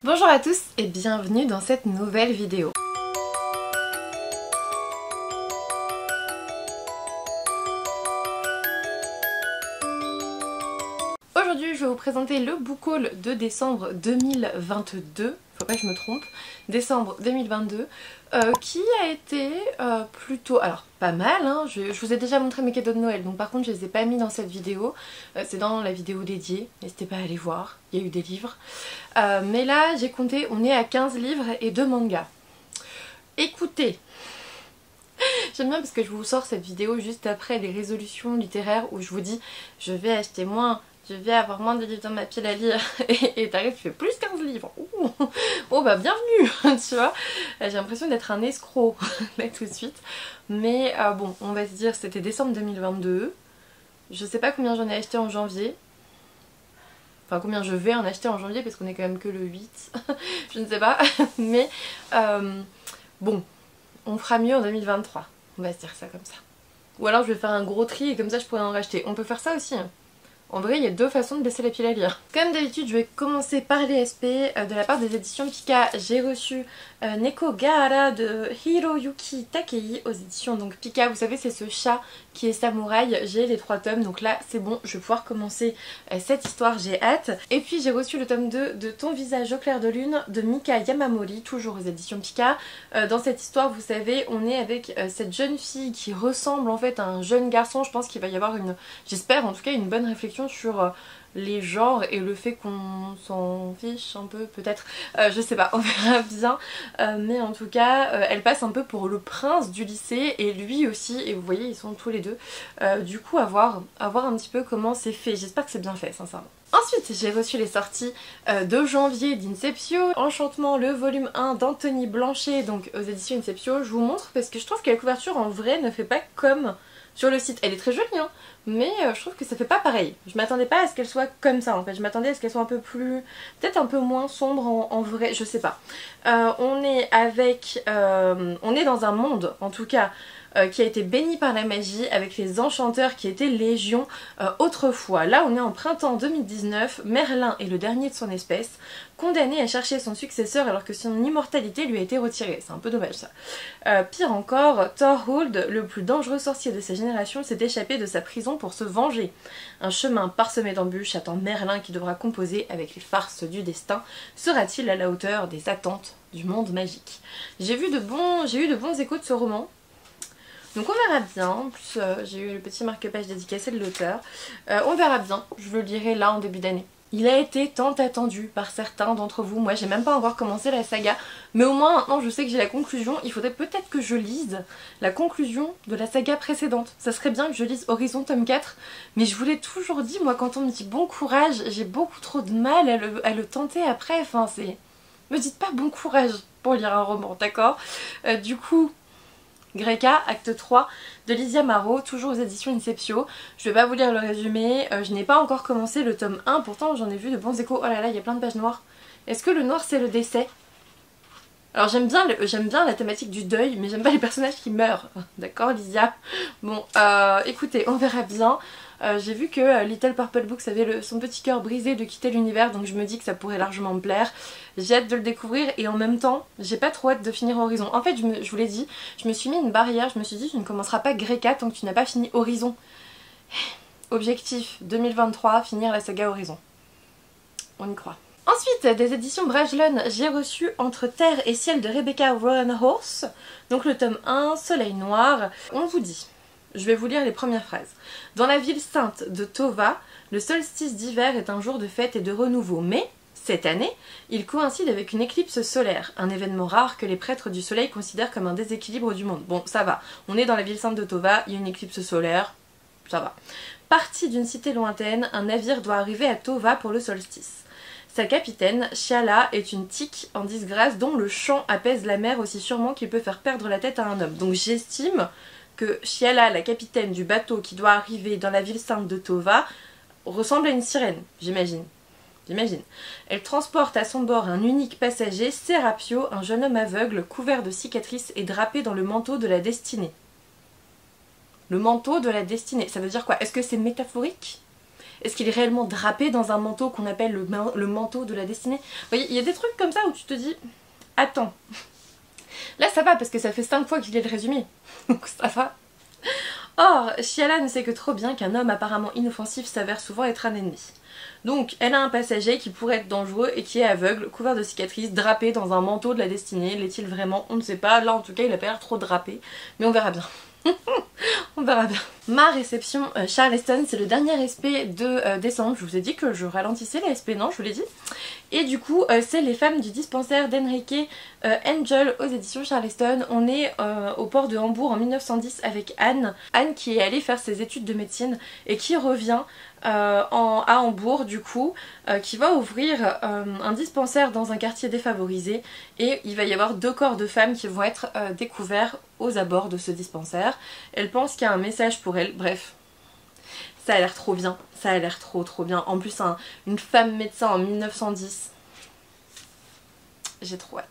Bonjour à tous et bienvenue dans cette nouvelle vidéo. Aujourd'hui je vais vous présenter le book haul de décembre 2022, faut pas que je me trompe, décembre 2022, qui a été plutôt, alors pas mal, hein, je vous ai déjà montré mes cadeaux de Noël, donc par contre je les ai pas mis dans cette vidéo, c'est dans la vidéo dédiée, n'hésitez pas à aller voir, il y a eu des livres. Mais là j'ai compté, on est à 15 livres et 2 mangas. Écoutez, j'aime bien parce que je vous sors cette vidéo juste après les résolutions littéraires où je vous dis je vais acheter moins, je vais avoir moins de livres dans ma pile à lire et t'arrives, tu fais plus 15 livres. Ouh. Oh bah bienvenue, tu vois. J'ai l'impression d'être un escroc là tout de suite. Mais bon, on va se dire c'était décembre 2022. Je sais pas combien j'en ai acheté en janvier. Enfin combien je vais en acheter en janvier parce qu'on est quand même que le 8. Je ne sais pas. Mais bon, on fera mieux en 2023. On va se dire ça comme ça. Ou alors je vais faire un gros tri et comme ça je pourrais en racheter. On peut faire ça aussi. En vrai, il y a deux façons de baisser la pile à lire. Comme d'habitude, je vais commencer par les SP. De la part des éditions Pika, j'ai reçu Neko Gahara de Hiroyuki Takei aux éditions donc Pika. Vous savez, c'est ce chat qui est samouraï. J'ai les 3 tomes, donc là, c'est bon, je vais pouvoir commencer cette histoire, j'ai hâte. Et puis, j'ai reçu le tome 2 de Ton visage au clair de lune de Mika Yamamori, toujours aux éditions Pika. Dans cette histoire, vous savez, on est avec cette jeune fille qui ressemble en fait à un jeune garçon. Je pense qu'il va y avoir une, j'espère en tout cas, une bonne réflexion sur les genres et le fait qu'on s'en fiche un peu peut-être, je sais pas, on verra bien, mais en tout cas elle passe un peu pour le prince du lycée et lui aussi, et vous voyez ils sont tous les deux, du coup à voir un petit peu comment c'est fait, j'espère que c'est bien fait sincèrement. Ensuite j'ai reçu les sorties de janvier d'Inceptio, Enchantement le volume 1 d'Anthony Blanchet, donc aux éditions Inceptio. Je vous montre parce que je trouve que la couverture en vrai ne fait pas comme sur le site. Elle est très jolie hein, mais je trouve que ça fait pas pareil. Je m'attendais pas à ce qu'elle soit comme ça en fait, je m'attendais à ce qu'elle soit un peu plus, peut-être un peu moins sombre en vrai, je sais pas. On est avec, on est dans un monde en tout cas qui a été béni par la magie avec les enchanteurs qui étaient légion autrefois. Là on est en printemps 2019, Merlin est le dernier de son espèce, condamné à chercher son successeur alors que son immortalité lui a été retirée. C'est un peu dommage ça. Pire encore, Thorhold, le plus dangereux sorcier de sa génération, s'est échappé de sa prison pour se venger. Un chemin parsemé d'embûches attend Merlin qui devra composer avec les farces du destin. Sera-t-il à la hauteur des attentes du monde magique? J'ai eu de bons échos de ce roman. Donc on verra bien, en plus j'ai eu le petit marque-page dédicacé de l'auteur. On verra bien, je le lirai là en début d'année. Il a été tant attendu par certains d'entre vous, moi j'ai même pas encore commencé la saga, mais au moins maintenant je sais que j'ai la conclusion, il faudrait peut-être que je lise la conclusion de la saga précédente. Ça serait bien que je lise Horizon tome 4, mais je vous l'ai toujours dit, moi quand on me dit bon courage, j'ai beaucoup trop de mal à le tenter après, enfin c'est... Me dites pas bon courage pour lire un roman, d'accord? Du coup... Greka, acte 3 de Lizia Maro, toujours aux éditions Inceptio. Je vais pas vous lire le résumé, je n'ai pas encore commencé le tome 1, pourtant j'en ai vu de bons échos. Oh là là, il y a plein de pages noires. Est-ce que le noir c'est le décès? Alors j'aime bien la thématique du deuil, mais j'aime pas les personnages qui meurent. D'accord Lizia? Bon, écoutez, on verra bien. J'ai vu que Little Purple Books avait son petit cœur brisé de quitter l'univers, donc je me dis que ça pourrait largement me plaire. J'ai hâte de le découvrir et en même temps, j'ai pas trop hâte de finir Horizon. En fait, je vous l'ai dit, je me suis mis une barrière, je me suis dit tu ne commenceras pas Greka tant que tu n'as pas fini Horizon. Objectif 2023, finir la saga Horizon. On y croit. Ensuite, des éditions Brajlon, j'ai reçu Entre terre et ciel de Rebecca Roanhorse, donc le tome 1, Soleil noir. On vous dit... Je vais vous lire les premières phrases. Dans la ville sainte de Tova, le solstice d'hiver est un jour de fête et de renouveau, mais, cette année, il coïncide avec une éclipse solaire, un événement rare que les prêtres du soleil considèrent comme un déséquilibre du monde. Bon, ça va, on est dans la ville sainte de Tova, il y a une éclipse solaire, ça va. Parti d'une cité lointaine, un navire doit arriver à Tova pour le solstice. Sa capitaine, Shala, est une tique en disgrâce dont le chant apaise la mer aussi sûrement qu'il peut faire perdre la tête à un homme. Donc j'estime que Shala, la capitaine du bateau qui doit arriver dans la ville sainte de Tova, ressemble à une sirène, j'imagine. Elle transporte à son bord un unique passager, Serapio, un jeune homme aveugle, couvert de cicatrices et drapé dans le manteau de la destinée. Le manteau de la destinée, ça veut dire quoi? Est-ce que c'est métaphorique? Est-ce qu'il est réellement drapé dans un manteau qu'on appelle le manteau de la destinée? Vous voyez, il y a des trucs comme ça où tu te dis, attends. Là ça va parce que ça fait 5 fois qu'il est le résumé, donc ça va. Or, Chiala ne sait que trop bien qu'un homme apparemment inoffensif s'avère souvent être un ennemi. Donc, elle a un passager qui pourrait être dangereux et qui est aveugle, couvert de cicatrices, drapé dans un manteau de la destinée. L'est-il vraiment? On ne sait pas. Là, en tout cas, il a pas l'air trop drapé. Mais on verra bien. On verra bien. Ma réception Charleston, c'est le dernier SP de décembre. Je vous ai dit que je ralentissais les SP, non? Je vous l'ai dit. Et du coup, c'est Les femmes du dispensaire d'Enrique Angel aux éditions Charleston. On est au port de Hambourg en 1910 avec Anne. Anne qui est allée faire ses études de médecine et qui revient à Hambourg du coup, qui va ouvrir un dispensaire dans un quartier défavorisé et il va y avoir 2 corps de femmes qui vont être découverts aux abords de ce dispensaire. Elle pense qu'il y a un message pour elle, bref. Ça a l'air trop bien, ça a l'air trop bien. En plus, une femme médecin en 1910. J'ai trop hâte.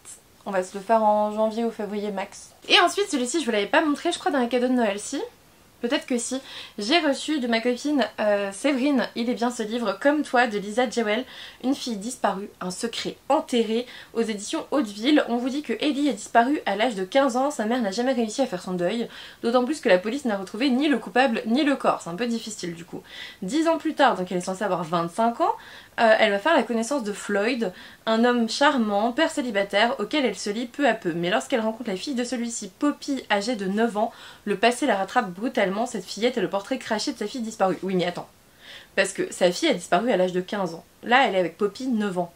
On va se le faire en janvier ou février max. Et ensuite, celui-ci, je vous l'avais pas montré, je crois, dans les cadeaux de Noël, si. Peut-être que si. J'ai reçu de ma copine Séverine, Il est bien ce livre, Comme toi, de Lisa Jewell, Une fille disparue, un secret enterré, aux éditions Hauteville. On vous dit que Ellie est disparue à l'âge de 15 ans, sa mère n'a jamais réussi à faire son deuil, d'autant plus que la police n'a retrouvé ni le coupable ni le corps, c'est un peu difficile du coup. 10 ans plus tard, donc elle est censée avoir 25 ans, elle va faire la connaissance de Floyd, un homme charmant, père célibataire, auquel elle se lie peu à peu. Mais lorsqu'elle rencontre la fille de celui-ci, Poppy, âgée de 9 ans, le passé la rattrape brutalement. Cette fillette est le portrait craché de sa fille disparue. Oui mais attends, parce que sa fille a disparu à l'âge de 15 ans. Là elle est avec Poppy, 9 ans.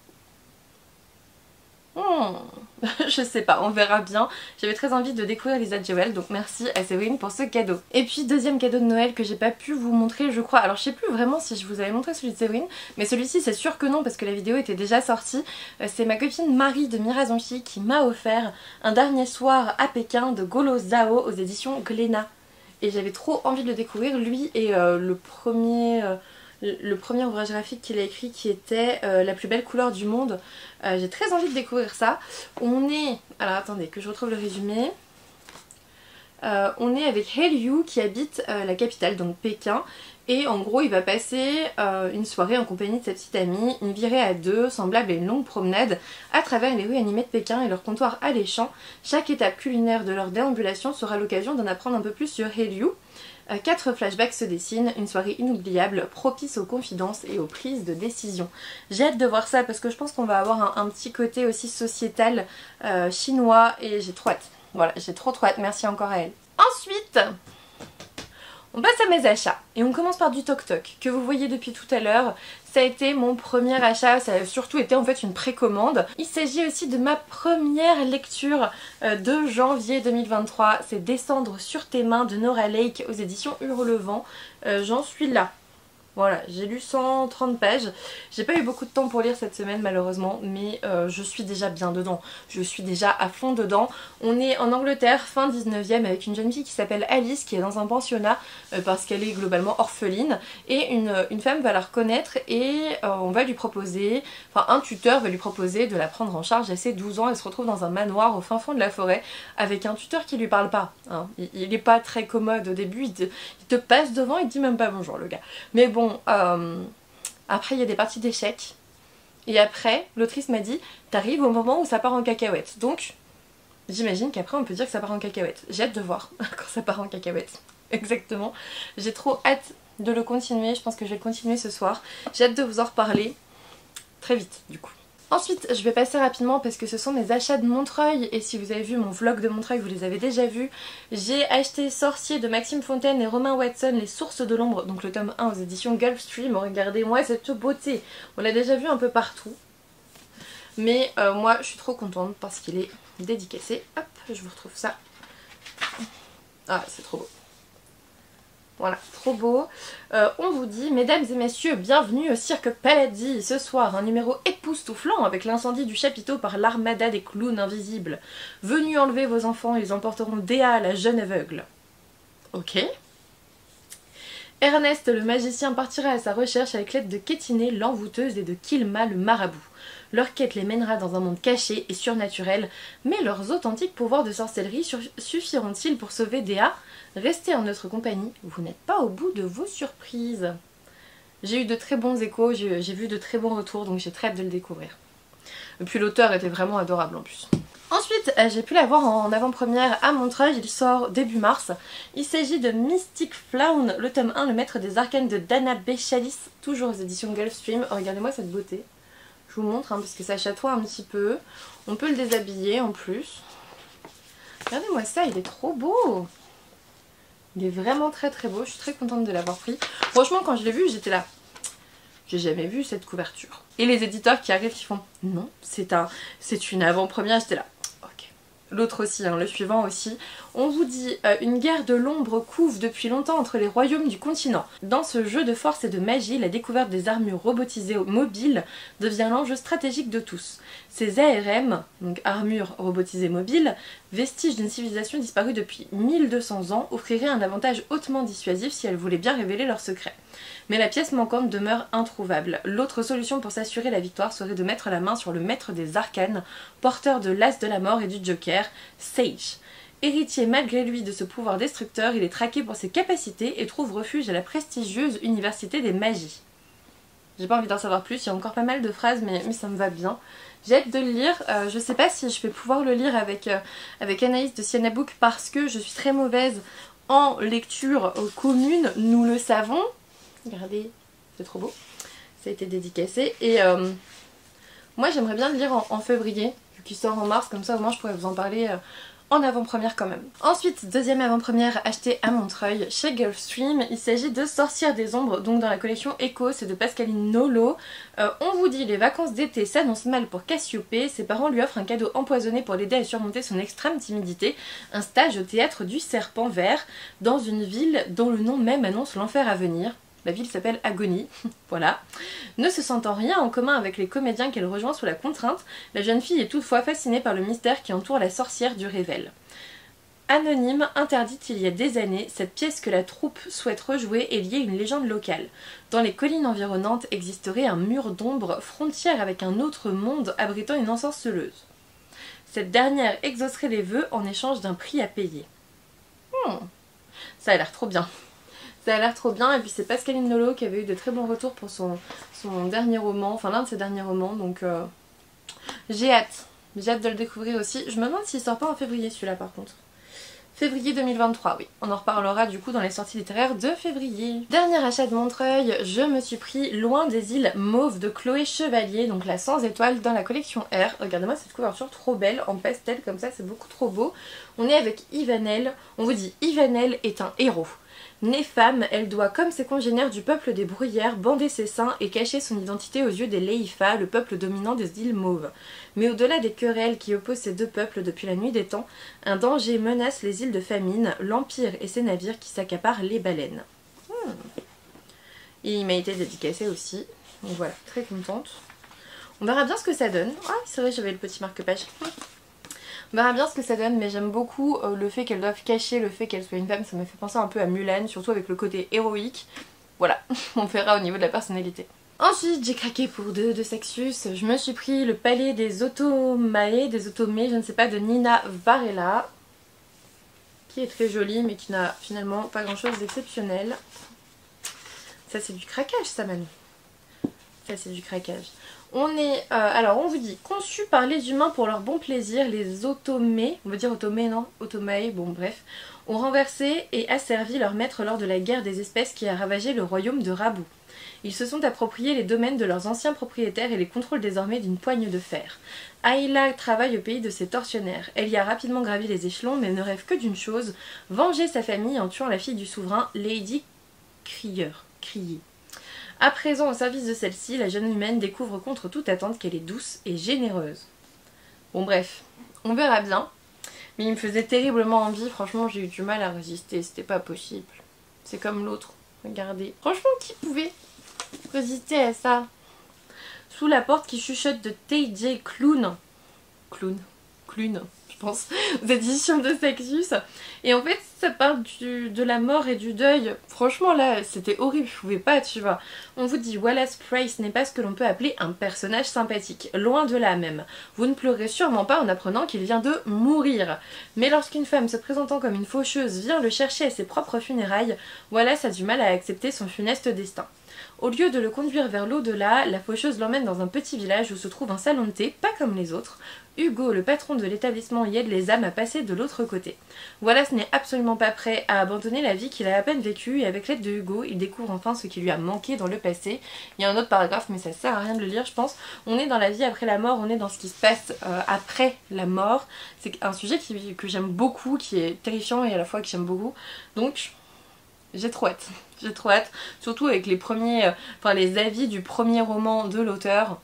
Je sais pas, on verra bien. J'avais très envie de découvrir Lisa Jewell, donc merci à Séverine pour ce cadeau. Et puis deuxième cadeau de Noël que j'ai pas pu vous montrer, je crois. Alors je sais plus vraiment si je vous avais montré celui de Séverine, mais celui-ci c'est sûr que non parce que la vidéo était déjà sortie. C'est ma copine Marie de Mirazonchi qui m'a offert Un dernier soir à Pékin de Golo Zhao aux éditions Glénat. Et j'avais trop envie de le découvrir. Lui est le premier ouvrage graphique qu'il a écrit qui était La plus belle couleur du monde. J'ai très envie de découvrir ça. On est... Alors attendez que je retrouve le résumé. On est avec He Liu qui habite la capitale, donc Pékin. Et en gros il va passer une soirée en compagnie de sa petite amie, une virée à 2, semblable à une longue promenade à travers les rues animées de Pékin et leurs comptoirs alléchants. Chaque étape culinaire de leur déambulation sera l'occasion d'en apprendre un peu plus sur He Liu. 4 flashbacks se dessinent, une soirée inoubliable, propice aux confidences et aux prises de décision. J'ai hâte de voir ça parce que je pense qu'on va avoir un petit côté aussi sociétal chinois et j'ai trop hâte. Voilà, j'ai trop hâte, merci encore à elle. Ensuite, on passe à mes achats et on commence par du Toc Toc que vous voyez depuis tout à l'heure. Ça a été mon premier achat, ça a surtout été en fait une précommande. Il s'agit aussi de ma première lecture de janvier 2023. C'est Descendre sur tes mains de Nora Lake aux éditions Hurlevent. J'en suis là. Voilà, j'ai lu 130 pages. J'ai pas eu beaucoup de temps pour lire cette semaine malheureusement, mais je suis déjà bien dedans. Je suis déjà à fond dedans. On est en Angleterre, fin 19e, avec une jeune fille qui s'appelle Alice, qui est dans un pensionnat parce qu'elle est globalement orpheline. Et une femme va la reconnaître et on va lui proposer, enfin un tuteur va lui proposer de la prendre en charge à ses 12 ans. Elle se retrouve dans un manoir au fin fond de la forêt avec un tuteur qui lui parle pas. Hein. Il est pas très commode au début, il te passe devant, il te dit même pas bonjour le gars. Mais bon, après il y a des parties d'échecs et après l'autrice m'a dit t'arrives au moment où ça part en cacahuète, donc j'imagine qu'après on peut dire que ça part en cacahuète. J'ai hâte de voir quand ça part en cacahuète exactement. J'ai trop hâte de le continuer, je pense que je vais le continuer ce soir. J'ai hâte de vous en reparler très vite du coup. Ensuite, je vais passer rapidement parce que ce sont mes achats de Montreuil et si vous avez vu mon vlog de Montreuil, vous les avez déjà vus. J'ai acheté Sorcier de Maxime Fontaine et Romain Watson, Les sources de l'ombre, donc le tome 1 aux éditions Gulfstream. Regardez-moi cette beauté, on l'a déjà vu un peu partout. Mais moi, je suis trop contente parce qu'il est dédicacé. Hop, je vous retrouve ça. Ah, c'est trop beau. Voilà, trop beau. On vous dit, mesdames et messieurs, bienvenue au cirque Palazzi. Ce soir, un numéro époustouflant avec l'incendie du chapiteau par l'armada des clowns invisibles. Venus enlever vos enfants, ils emporteront Déa, la jeune aveugle. Ok. Ernest, le magicien, partira à sa recherche avec l'aide de Kétiné, l'envoûteuse, et de Kilma, le marabout. Leur quête les mènera dans un monde caché et surnaturel, mais leurs authentiques pouvoirs de sorcellerie suffiront-ils pour sauver Déa? Restez en notre compagnie, vous n'êtes pas au bout de vos surprises. J'ai eu de très bons échos, j'ai vu de très bons retours, donc j'ai très hâte de le découvrir. Et puis l'auteur était vraiment adorable en plus. Ensuite, j'ai pu l'avoir en avant-première à Montreuil, il sort début mars. Il s'agit de Mystic Flown, le tome 1, le maître des arcanes de Dana Bechalis, toujours aux éditions Gulfstream. Oh, regardez-moi cette beauté. Je vous montre, parce que ça chatoie un petit peu. On peut le déshabiller en plus. Regardez-moi ça, il est trop beau. Il est vraiment très très beau, je suis très contente de l'avoir pris. Franchement, quand je l'ai vu, j'étais là. J'ai jamais vu cette couverture. Et les éditeurs qui arrivent qui font non, c'est une avant-première, j'étais là. Ok. L'autre aussi, le suivant aussi. On vous dit une guerre de l'ombre couve depuis longtemps entre les royaumes du continent. Dans ce jeu de force et de magie, la découverte des armures robotisées mobiles devient l'enjeu stratégique de tous. Ces ARM, donc armures robotisées mobiles, vestiges d'une civilisation disparue depuis 1200 ans, offriraient un avantage hautement dissuasif si elles voulaient bien révéler leurs secrets. Mais la pièce manquante demeure introuvable. L'autre solution pour s'assurer la victoire serait de mettre la main sur le maître des arcanes, porteur de l'as de la mort et du joker, Sage. Héritier malgré lui de ce pouvoir destructeur, il est traqué pour ses capacités et trouve refuge à la prestigieuse Université des Magies. J'ai pas envie d'en savoir plus, il y a encore pas mal de phrases mais ça me va bien. J'ai hâte de le lire, je sais pas si je vais pouvoir le lire avec Anaïs de Sienna Book parce que je suis très mauvaise en lecture commune, nous le savons. Regardez, c'est trop beau, ça a été dédicacé et moi j'aimerais bien le lire en février, vu qu'il sort en mars, comme ça au moins je pourrais vous en parler en avant-première quand même. Ensuite, deuxième avant-première achetée à Montreuil chez Gulfstream, il s'agit de Sorcières des Ombres, donc dans la collection Echo, c'est de Pascaline Nolo. On vous dit, les vacances d'été s'annoncent mal pour Cassiopée, ses parents lui offrent un cadeau empoisonné pour l'aider à surmonter son extrême timidité, un stage au théâtre du Serpent Vert, dans une ville dont le nom même annonce l'enfer à venir. La ville s'appelle Agonie, voilà. Ne se sentant rien en commun avec les comédiens qu'elle rejoint sous la contrainte, la jeune fille est toutefois fascinée par le mystère qui entoure la sorcière du Rével. Anonyme, interdite il y a des années, cette pièce que la troupe souhaite rejouer est liée à une légende locale. Dans les collines environnantes existerait un mur d'ombre, frontière avec un autre monde abritant une ensorceleuse. Cette dernière exaucerait les vœux en échange d'un prix à payer. Ça a l'air trop bien. Ça a l'air trop bien, et puis c'est Pascaline Nolo qui avait eu de très bons retours pour son dernier roman, enfin l'un de ses derniers romans, donc j'ai hâte de le découvrir aussi. Je me demande s'il sort pas en février celui-là par contre. Février 2023, oui. On en reparlera du coup dans les sorties littéraires de février. Dernier achat de Montreuil, je me suis pris Loin des îles mauves de Chloé Chevalier, donc la 100 étoiles dans la collection R. Regardez-moi cette couverture trop belle, en pastel comme ça, c'est beaucoup trop beau. On est avec Ivanel, on vous dit Ivanel est un héros. Née femme, elle doit, comme ses congénères du peuple des Bruyères, bander ses seins et cacher son identité aux yeux des Leifa, le peuple dominant des îles Mauves. Mais au-delà des querelles qui opposent ces deux peuples depuis la nuit des temps, un danger menace les îles de Famine, l'Empire et ses navires qui s'accaparent les baleines. Et il m'a été dédicacé aussi, donc voilà, très contente. On verra bien ce que ça donne. Ah, c'est vrai, j'avais le petit marque-page. On verra bien ce que ça donne, mais j'aime beaucoup le fait qu'elle doive cacher le fait qu'elle soit une femme. Ça me fait penser un peu à Mulan, surtout avec le côté héroïque. Voilà, on verra au niveau de la personnalité. Ensuite, j'ai craqué pour deux Sexus. Je me suis pris le palais des Otomae, je ne sais pas, de Nina Varela, qui est très joli, mais qui n'a finalement pas grand chose d'exceptionnel. Ça, c'est du craquage, ça, Manu. Ça, c'est du craquage. On est, alors on vous dit, conçus par les humains pour leur bon plaisir, les Otomé, on va dire Otomé, non, Otomae, bon bref, ont renversé et asservi leur maître lors de la guerre des espèces qui a ravagé le royaume de Rabu. Ils se sont appropriés les domaines de leurs anciens propriétaires et les contrôlent désormais d'une poigne de fer. Ayla travaille au pays de ses tortionnaires. Elle y a rapidement gravi les échelons, mais ne rêve que d'une chose, venger sa famille en tuant la fille du souverain, Lady Crier. À présent au service de celle-ci, la jeune humaine découvre contre toute attente qu'elle est douce et généreuse. Bon bref, on verra bien. Mais il me faisait terriblement envie, franchement j'ai eu du mal à résister, c'était pas possible. C'est comme l'autre, regardez. Franchement, qui pouvait résister à ça? Sous la porte qui chuchote de T.J. Klune, je pense, aux éditions de Sexus. Et en fait, ça parle de la mort et du deuil. Franchement, là, c'était horrible, je pouvais pas, tu vois. On vous dit, Wallace Price n'est pas ce que l'on peut appeler un personnage sympathique. Loin de là même. Vous ne pleurez sûrement pas en apprenant qu'il vient de mourir. Mais lorsqu'une femme se présentant comme une faucheuse vient le chercher à ses propres funérailles, Wallace a du mal à accepter son funeste destin. Au lieu de le conduire vers l'au-delà, la faucheuse l'emmène dans un petit village où se trouve un salon de thé, pas comme les autres. Hugo, le patron de l'établissement, y aide les âmes à passer de l'autre côté. Wallace n'est absolument pas prêt à abandonner la vie qu'il a à peine vécue et avec l'aide de Hugo, il découvre enfin ce qui lui a manqué dans le passé. Il y a un autre paragraphe mais ça sert à rien de le lire je pense. On est dans la vie après la mort, on est dans ce qui se passe après la mort. C'est un sujet que j'aime beaucoup, qui est terrifiant et à la fois que j'aime beaucoup. Donc j'ai trop hâte. J'ai trop hâte. Surtout avec les premiers, les avis du premier roman de l'auteur.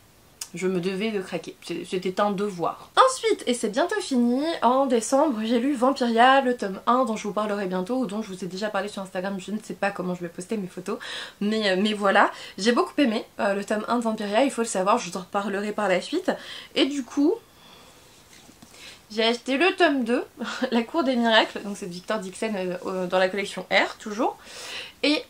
Je me devais de craquer, c'était un devoir. Ensuite, et c'est bientôt fini, en décembre j'ai lu Vampiria, le tome 1 dont je vous parlerai bientôt, ou dont je vous ai déjà parlé sur Instagram, je ne sais pas comment je vais poster mes photos, mais voilà. J'ai beaucoup aimé le tome 1 de Vampiria, il faut le savoir, je vous en reparlerai par la suite. Et du coup, j'ai acheté le tome 2, La Cour des Miracles, donc c'est de Victor Dixon dans la collection R, toujours. Et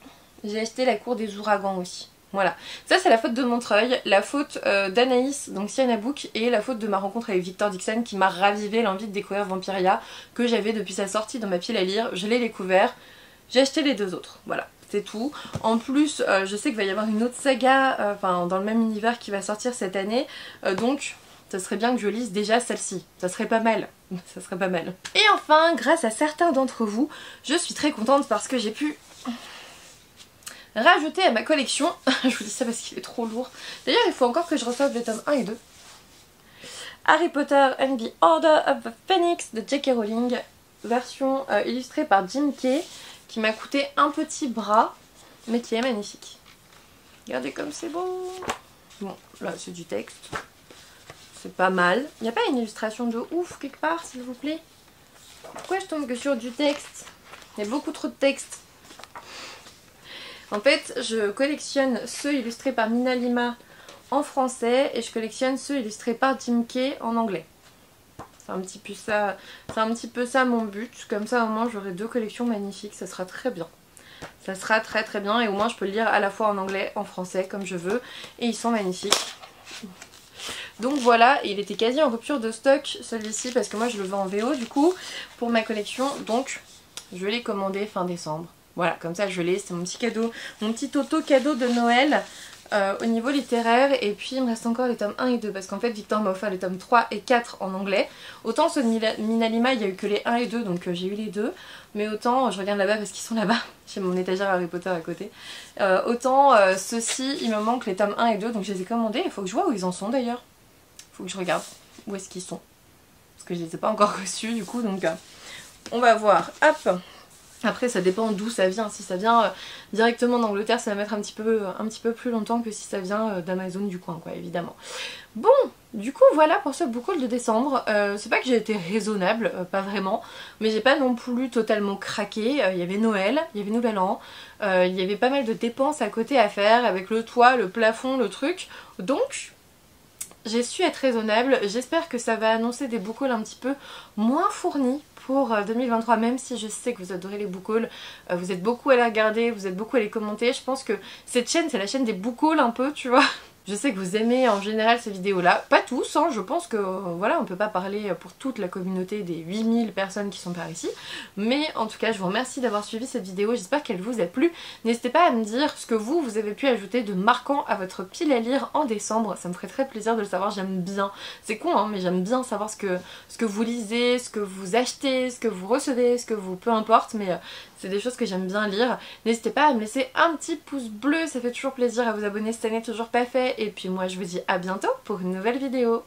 j'ai acheté La Cour des Ouragans aussi. Voilà, ça c'est la faute de Montreuil, la faute d'Anaïs, donc Sienna Book, et la faute de ma rencontre avec Victor Dixon qui m'a ravivé l'envie de découvrir Vampiria, que j'avais depuis sa sortie dans ma pile à lire. Je l'ai découvert, j'ai acheté les deux autres, voilà, c'est tout. En plus, je sais qu'il va y avoir une autre saga, dans le même univers qui va sortir cette année, donc ça serait bien que je lise déjà celle-ci, ça serait pas mal. Ça serait pas mal. Et enfin, grâce à certains d'entre vous, je suis très contente parce que j'ai pu rajouter à ma collection, je vous dis ça parce qu'il est trop lourd, d'ailleurs il faut encore que je reçoive les tomes 1 et 2, Harry Potter and the Order of the Phoenix de J.K. Rowling, version illustrée par Jim Kay, qui m'a coûté un petit bras, mais qui est magnifique. Regardez comme c'est beau. Bon, là c'est du texte, c'est pas mal. Il n'y a pas une illustration de ouf quelque part s'il vous plaît? Pourquoi je tombe que sur du texte? Il y a beaucoup trop de texte. En fait, je collectionne ceux illustrés par Nina Lima en français et je collectionne ceux illustrés par Jim Kay en anglais. C'est un petit peu ça mon but. Comme ça, au moins, j'aurai deux collections magnifiques. Ça sera très bien. Ça sera très très bien et au moins, je peux le lire à la fois en anglais, en français, comme je veux. Et ils sont magnifiques. Donc voilà, il était quasi en rupture de stock celui-ci parce que moi, je le vends en VO du coup pour ma collection. Donc, je l'ai commandé fin décembre. Voilà, comme ça je l'ai, c'est mon petit cadeau, mon petit auto-cadeau de Noël au niveau littéraire. Et puis il me reste encore les tomes 1 et 2 parce qu'en fait Victor m'a offert les tomes 3 et 4 en anglais. Autant ceux de Nina Lima, il n'y a eu que les 1 et 2, donc j'ai eu les deux. Mais autant, je regarde là-bas parce qu'ils sont là-bas, j'ai mon étagère Harry Potter à côté. Autant ceux-ci, il me manque les tomes 1 et 2, donc je les ai commandés. Il faut que je vois où ils en sont d'ailleurs. Il faut que je regarde où est-ce qu'ils sont. Parce que je les ai pas encore reçus du coup, donc on va voir. Hop! Après ça dépend d'où ça vient, si ça vient directement d'Angleterre ça va mettre un petit peu plus longtemps que si ça vient d'Amazon du coin quoi évidemment. Bon, du coup voilà pour ce book haul de décembre, c'est pas que j'ai été raisonnable, pas vraiment, mais j'ai pas non plus totalement craqué, il y avait Noël, il y avait Nouvel An, il y avait pas mal de dépenses à côté à faire avec le toit, le plafond, le truc, donc j'ai su être raisonnable. J'espère que ça va annoncer des book hauls un petit peu moins fournis pour 2023, même si je sais que vous adorez les book hauls, vous êtes beaucoup à les regarder, vous êtes beaucoup à les commenter. Je pense que cette chaîne c'est la chaîne des book hauls un peu, tu vois. Je sais que vous aimez en général ces vidéos là, pas tous, hein, je pense que voilà on peut pas parler pour toute la communauté des 8000 personnes qui sont par ici, mais en tout cas je vous remercie d'avoir suivi cette vidéo, j'espère qu'elle vous a plu. N'hésitez pas à me dire ce que vous avez pu ajouter de marquant à votre pile à lire en décembre, ça me ferait très plaisir de le savoir, j'aime bien, c'est con hein, mais j'aime bien savoir ce que vous lisez, ce que vous achetez, ce que vous recevez, ce que vous, peu importe, mais c'est des choses que j'aime bien lire. N'hésitez pas à me laisser un petit pouce bleu, ça fait toujours plaisir, à vous abonner cette année, toujours pas fait. Et puis moi je vous dis à bientôt pour une nouvelle vidéo.